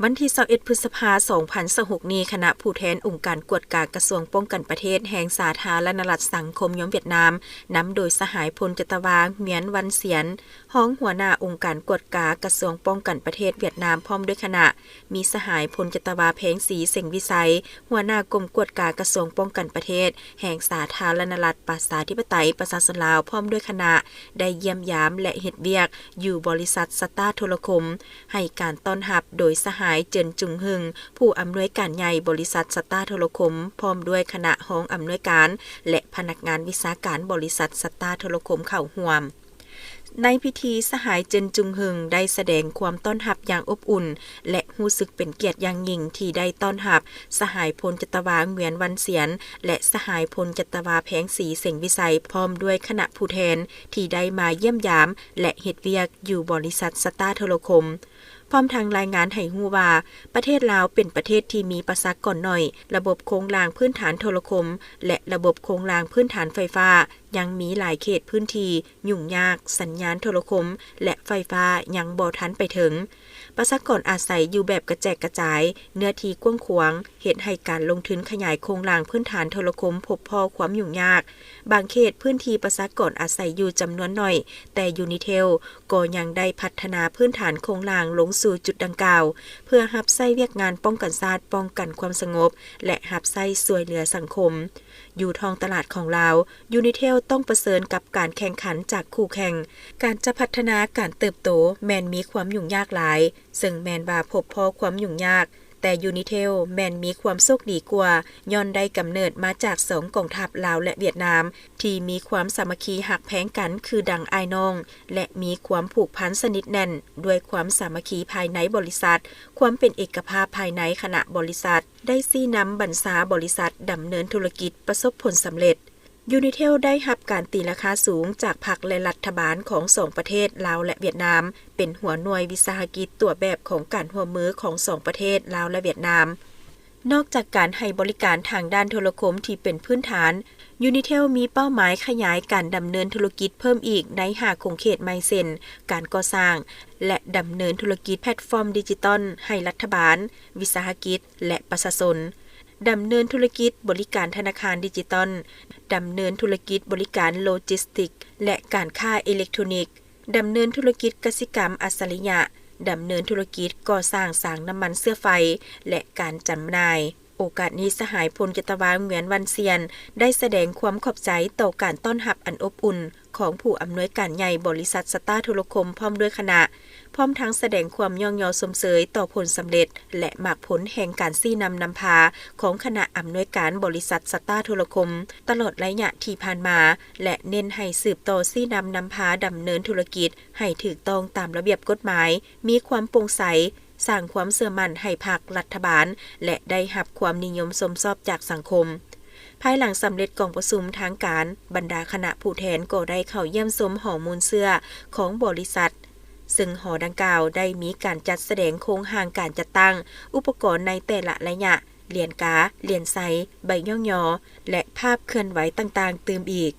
วันที่21พฤษภาคม2026นี้คณะผู้แทนองค์การกวดกากระทรวงป้องกันประเทศแห่งสาธารณรัฐสังคมยมเวียดนามนำโดยสหายพลจตวาเมียนวันเสียนห้องหัวหน้าองค์การกวดกากระทรวงป้องกันประเทศเวียดนามพร้อมด้วยคณะมีสหายพลจตวาแพงศรีเสงวิสัยหัวหน้ากรมกวดกากระทรวงป้องกันประเทศแห่งสาธารณรัฐประชาธิปไตยประชาชนลาวพร้อมด้วยคณะได้เยี่ยมยามและเฮ็ดเวียกอยู่บริษัทสตาร์โทรคมให้การต้อนรับโดยสหายเจินจุงหึงผู้อำนวยการใหญ่บริษัทสตาร์โทรคมพร้อมด้วยคณะห้องอำนวยการและพนักงานวิชาการบริษัทสตาร์โทรคมเข้าร่วมในพิธีสหายเจินจุงหึงได้แสดงความต้อนรับอย่างอบอุ่นและรู้สึกเป็นเกียรติอย่างยิ่งที่ได้ต้อนรับสหายพลจตวาเหมือนวันเสียนและสหายพลจตวาแพงศรีเสงวิสัยพร้อมด้วยคณะผู้แทนที่ได้มาเยี่ยมยามและเฮ็ดเวียกอยู่บริษัทสตาร์โทรคมพร้อมทางรายงานให้ฮู้ว่าประเทศลาวเป็นประเทศที่มีประชากรน้อยระบบโครงสร้างพื้นฐานโทรคมและระบบโครงสร้างพื้นฐานไฟฟ้ายังมีหลายเขตพื้นที่ยุ่งยากสัญญาณโทรคมและไฟฟ้ายังบ่ทันไปถึงประชากรอาศัยอยู่แบบกระแจกกระจายเนื้อที่กว้างขวางเฮ็ดให้การลงทุนขยายโครงสร้างพื้นฐานโทรคมพบพ้อความยุ่งยากบางเขตพื้นที่ประชากรอาศัยอยู่จำนวนน้อยแต่ยูนิเทลก็ยังได้พัฒนาพื้นฐานโครงสร้างลงสู่จุดดังกล่าวเพื่อรับใช้เวียกงานป้องกันชาติป้องกันความสงบและรับใช้ช่วยเหลือสังคมอยู่ท้องตลาดของลาวยูนิเทลต้องประเสริญกับการแข่งขันจากคู่แข่งการจะพัฒนาการเติบโตแม้นมีความยุ่งยากหลายซึ่งแม้นว่าพบพ้อความยุ่งยากแต่ยูนิเทลแม้นมีความโชคดีกว่าย้อนได้กำเนิดมาจาก2กองทัพลาวและเวียดนามที่มีความสามัคคีหักแพงกันคือดังอ้ายน้องและมีความผูกพันสนิทแน่นด้วยความสามัคคีภายในบริษัทความเป็นเอกภาพภายในคณะบริษัทได้ชี้นำบรรษาบริษัทดำเนินธุรกิจประสบผลสำเร็จยูนิเทลได้รับการตีราคาสูงจากพรรคและรัฐบาลของ2ประเทศลาวและเวียดนามเป็นหัวหน่วยวิสาหกิจตัวแบบของการร่วมมือของ2ประเทศลาวและเวียดนามนอกจากการให้บริการทางด้านโทรคมที่เป็นพื้นฐานยูนิเทลมีเป้าหมายขยายการดำเนินธุรกิจเพิ่มอีกใน5คงเขตไมเซนการก่อสร้างและดำเนินธุรกิจแพลตฟอร์มดิจิทัลให้รัฐบาลวิสาหกิจและประชาชนดำเนินธุรกิจบริการธนาคารดิจิทัลดำเนินธุรกิจบริการโลจิสติกและการค้าอิเล็กทรอนิกส์ดำเนินธุรกิจกสิกรรมอัจฉริยะดำเนินธุรกิจก่อสร้างสางน้ำมันเสื้อไฟและการจำหน่ายโอกาสนี้สหายพลจตวาเหมือนวันเซียนได้แสดงความขอบใจต่อการต้อนรับอันอบอุ่นของผู้อำนวยการใหญ่บริษัทสตาร์โทรคมพร้อมด้วยคณะพร้อมทั้งแสดงความย่องยอสมเสยต่อผลสำเร็จและมากผลแห่งการซี้นำพาของคณะอำนวยการบริษัทสตาร์โทรคมตลอดระยะที่ผ่านมาและเน้นให้สืบต่อซี้นำพาดำเนินธุรกิจให้ถูกต้องตามระเบียบกฎหมายมีความโปร่งใสสร้างความเชื่อมั่นให้ภาครัฐบาลและได้รับความนิยมชมชอบจากสังคมภายหลังสำเร็จกองประชุมทางการบรรดาคณะผู้แทนก็ได้เข้าเยี่ยมชมหอมูลเสื้อของบริษัทซึ่งหอดังกล่าวได้มีการจัดแสดงโครงห่างการจัดตั้งอุปกรณ์ในแต่ละระยะเหรียญกาเหรียญไซใบย่องยอและภาพเคลื่อนไหวต่างๆเติมอีก